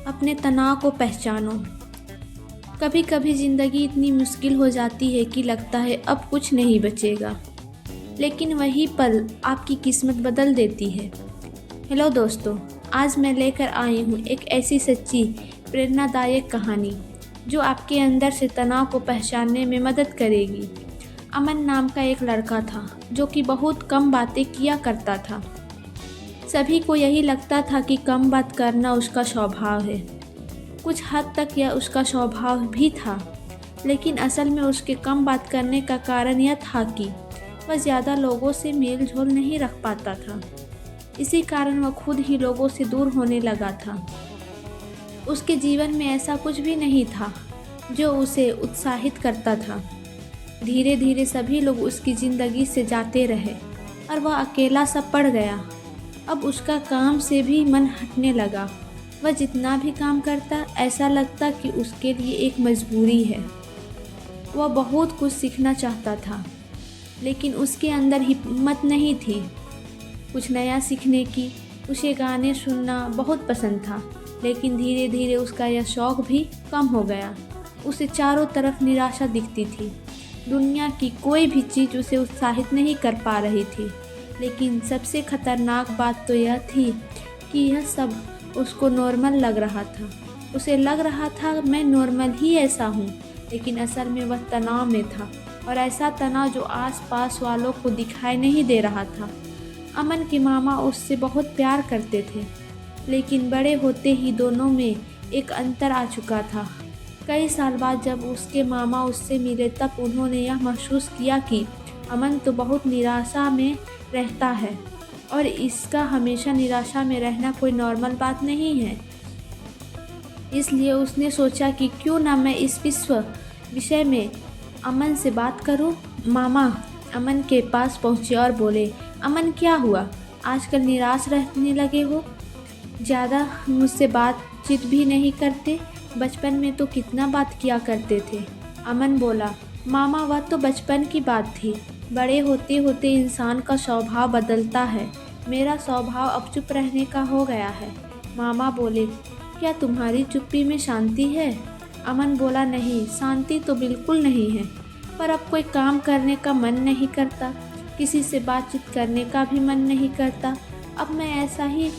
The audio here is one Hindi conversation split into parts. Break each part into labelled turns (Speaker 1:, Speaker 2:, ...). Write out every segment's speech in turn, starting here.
Speaker 1: अपने तनाव को पहचानो। कभी कभी ज़िंदगी इतनी मुश्किल हो जाती है कि लगता है अब कुछ नहीं बचेगा, लेकिन वही पल आपकी किस्मत बदल देती है। हेलो दोस्तों, आज मैं लेकर आई हूँ एक ऐसी सच्ची प्रेरणादायक कहानी जो आपके अंदर से तनाव को पहचानने में मदद करेगी। अमन नाम का एक लड़का था जो कि बहुत कम बातें किया करता था। सभी को यही लगता था कि कम बात करना उसका स्वभाव है। कुछ हद तक यह उसका स्वभाव भी था, लेकिन असल में उसके कम बात करने का कारण यह था कि वह ज़्यादा लोगों से मेल जोल नहीं रख पाता था। इसी कारण वह खुद ही लोगों से दूर होने लगा था। उसके जीवन में ऐसा कुछ भी नहीं था जो उसे उत्साहित करता था। धीरे धीरे सभी लोग उसकी ज़िंदगी से जाते रहे और वह अकेला सा पड़ गया। अब उसका काम से भी मन हटने लगा। वह जितना भी काम करता ऐसा लगता कि उसके लिए एक मजबूरी है। वह बहुत कुछ सीखना चाहता था, लेकिन उसके अंदर हिम्मत नहीं थी कुछ नया सीखने की। उसे गाने सुनना बहुत पसंद था, लेकिन धीरे धीरे उसका यह शौक़ भी कम हो गया। उसे चारों तरफ निराशा दिखती थी। दुनिया की कोई भी चीज़ उसे उत्साहित नहीं कर पा रही थी। लेकिन सबसे खतरनाक बात तो यह थी कि यह सब उसको नॉर्मल लग रहा था। उसे लग रहा था मैं नॉर्मल ही ऐसा हूँ, लेकिन असल में वह तनाव में था, और ऐसा तनाव जो आसपास वालों को दिखाई नहीं दे रहा था। अमन के मामा उससे बहुत प्यार करते थे, लेकिन बड़े होते ही दोनों में एक अंतर आ चुका था। कई साल बाद जब उसके मामा उससे मिले तब उन्होंने यह महसूस किया कि अमन तो बहुत निराशा में रहता है, और इसका हमेशा निराशा में रहना कोई नॉर्मल बात नहीं है। इसलिए उसने सोचा कि क्यों ना मैं इस विषय में अमन से बात करूं। मामा अमन के पास पहुंचे और बोले, अमन क्या हुआ, आजकल निराश रहने लगे हो? ज़्यादा मुझसे बातचीत भी नहीं करते, बचपन में तो कितना बात किया करते थे। अमन बोला, मामा वह तो बचपन की बात थी, बड़े होते होते इंसान का स्वभाव बदलता है। मेरा स्वभाव अब चुप रहने का हो गया है। मामा बोले, क्या तुम्हारी चुप्पी में शांति है? अमन बोला, नहीं, शांति तो बिल्कुल नहीं है, पर अब कोई काम करने का मन नहीं करता, किसी से बातचीत करने का भी मन नहीं करता। अब मैं ऐसा ही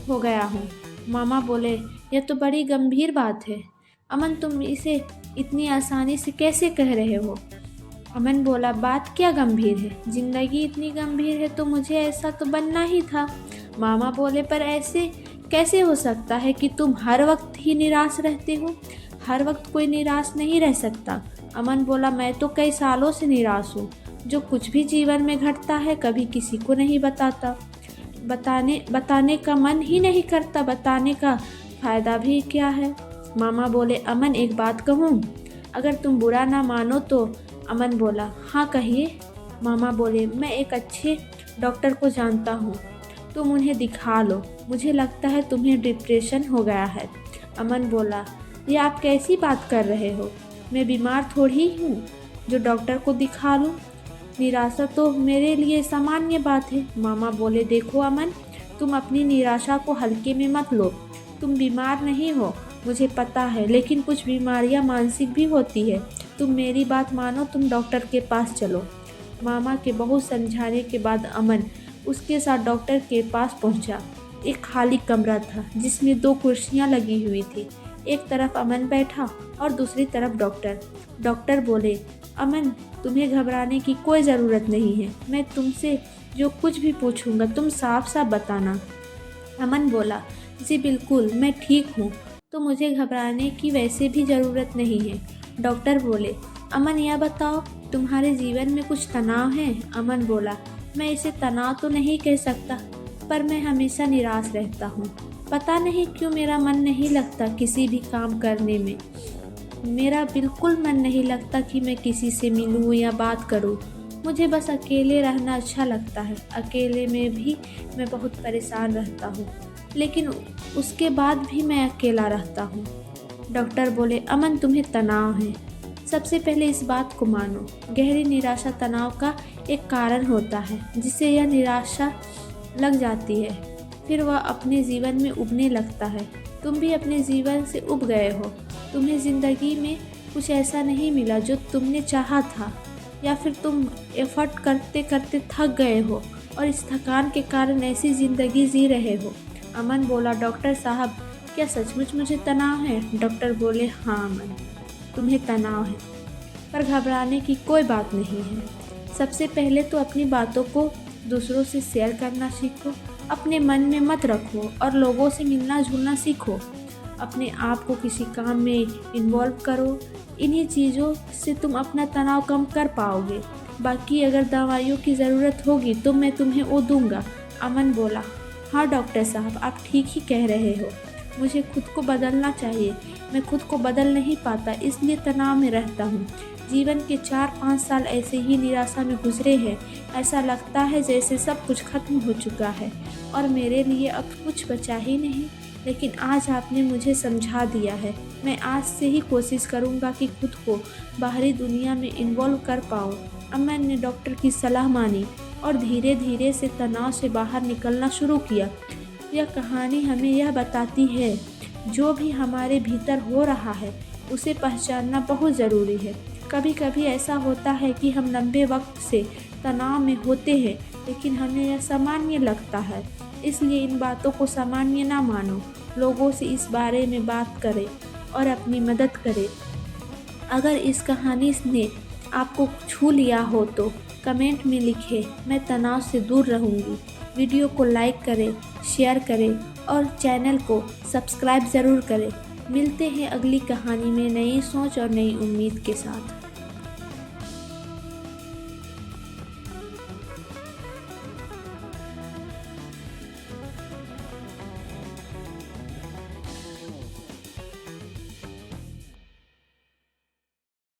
Speaker 1: हो गया हूँ। मामा बोले, यह तो बड़ी गंभीर बात है। अमन, तुम इसे इतनी आसानी से कैसे कह रहे हो? अमन बोला, बात क्या गंभीर है, ज़िंदगी इतनी गंभीर है तो मुझे ऐसा तो बनना ही था। मामा बोले, पर ऐसे कैसे हो सकता है कि तुम हर वक्त ही निराश रहते हो? हर वक्त कोई निराश नहीं रह सकता। अमन बोला, मैं तो कई सालों से निराश हूँ। जो कुछ भी जीवन में घटता है कभी किसी को नहीं बताता। बताने का मन ही नहीं करता, बताने का फ़ायदा भी क्या है? मामा बोले, अमन एक बात कहूँ, अगर तुम बुरा ना मानो तो? अमन बोला, हाँ कहिए। मामा बोले, मैं एक अच्छे डॉक्टर को जानता हूँ, तुम उन्हें दिखा लो, मुझे लगता है तुम्हें डिप्रेशन हो गया है। अमन बोला, ये आप कैसी बात कर रहे हो, मैं बीमार थोड़ी हूँ जो डॉक्टर को दिखा लूँ। निराशा तो मेरे लिए सामान्य बात है। मामा बोले, देखो अमन, तुम अपनी निराशा को हल्के में मत लो। तुम बीमार नहीं हो, मुझे पता है, लेकिन कुछ बीमारियां मानसिक भी होती है। तुम मेरी बात मानो, तुम डॉक्टर के पास चलो। मामा के बहुत समझाने के बाद अमन उसके साथ डॉक्टर के पास पहुंचा। एक खाली कमरा था जिसमें 2 कुर्सियां लगी हुई थी। एक तरफ अमन बैठा और दूसरी तरफ डॉक्टर। डॉक्टर बोले, अमन, तुम्हें घबराने की कोई ज़रूरत नहीं है, मैं तुमसे जो कुछ भी पूछूंगा तुम साफ साफ बताना। अमन बोला, जी बिल्कुल, मैं ठीक हूँ, तो मुझे घबराने की वैसे भी ज़रूरत नहीं है। डॉक्टर बोले, अमन यह बताओ, तुम्हारे जीवन में कुछ तनाव है? अमन बोला, मैं इसे तनाव तो नहीं कह सकता, पर मैं हमेशा निराश रहता हूँ। पता नहीं क्यों मेरा मन नहीं लगता किसी भी काम करने में। मेरा बिल्कुल मन नहीं लगता कि मैं किसी से मिलूँ या बात करूँ। मुझे बस अकेले रहना अच्छा लगता है। अकेले में भी मैं बहुत परेशान रहता हूँ, लेकिन उसके बाद भी मैं अकेला रहता हूँ। डॉक्टर बोले, अमन तुम्हें तनाव है। सबसे पहले इस बात को मानो, गहरी निराशा तनाव का एक कारण होता है जिससे यह निराशा लग जाती है। फिर वह अपने जीवन में उबने लगता है। तुम भी अपने जीवन से उब गए हो। तुम्हें ज़िंदगी में कुछ ऐसा नहीं मिला जो तुमने चाहा था, या फिर तुम एफर्ट करते करते थक गए हो और इस थकान के कारण ऐसी ज़िंदगी जी रहे हो। अमन बोला, डॉक्टर साहब, क्या सचमुच मुझे तनाव है? डॉक्टर बोले, हाँ अमन, तुम्हें तनाव है, पर घबराने की कोई बात नहीं है। सबसे पहले तो अपनी बातों को दूसरों से शेयर करना सीखो, अपने मन में मत रखो और लोगों से मिलना जुलना सीखो। अपने आप को किसी काम में इन्वॉल्व करो। इन्हीं चीज़ों से तुम अपना तनाव कम कर पाओगे। बाकी अगर दवाइयों की ज़रूरत होगी तो मैं तुम्हें वो दूंगा। अमन बोला, हाँ डॉक्टर साहब, आप ठीक ही कह रहे हो। मुझे खुद को बदलना चाहिए। मैं खुद को बदल नहीं पाता, इसलिए तनाव में रहता हूँ। जीवन के 4-5 साल ऐसे ही निराशा में गुजरे हैं। ऐसा लगता है जैसे सब कुछ खत्म हो चुका है और मेरे लिए अब कुछ बचा ही नहीं। लेकिन आज आपने मुझे समझा दिया है। मैं आज से ही कोशिश करूँगा कि खुद को बाहरी दुनिया में इन्वॉल्व कर पाऊँ। अमन ने डॉक्टर की सलाह मानी और धीरे धीरे से तनाव से बाहर निकलना शुरू किया। यह कहानी हमें यह बताती है, जो भी हमारे भीतर हो रहा है उसे पहचानना बहुत ज़रूरी है। कभी कभी ऐसा होता है कि हम लंबे वक्त से तनाव में होते हैं, लेकिन हमें यह सामान्य लगता है। इसलिए इन बातों को सामान्य ना मानो। लोगों से इस बारे में बात करें और अपनी मदद करें। अगर इस कहानी ने आपको छू लिया हो तो कमेंट में लिखें, मैं तनाव से दूर रहूँगी। वीडियो को लाइक करें, शेयर करें और चैनल को सब्सक्राइब ज़रूर करें। मिलते हैं अगली कहानी में नई सोच और नई उम्मीद के साथ।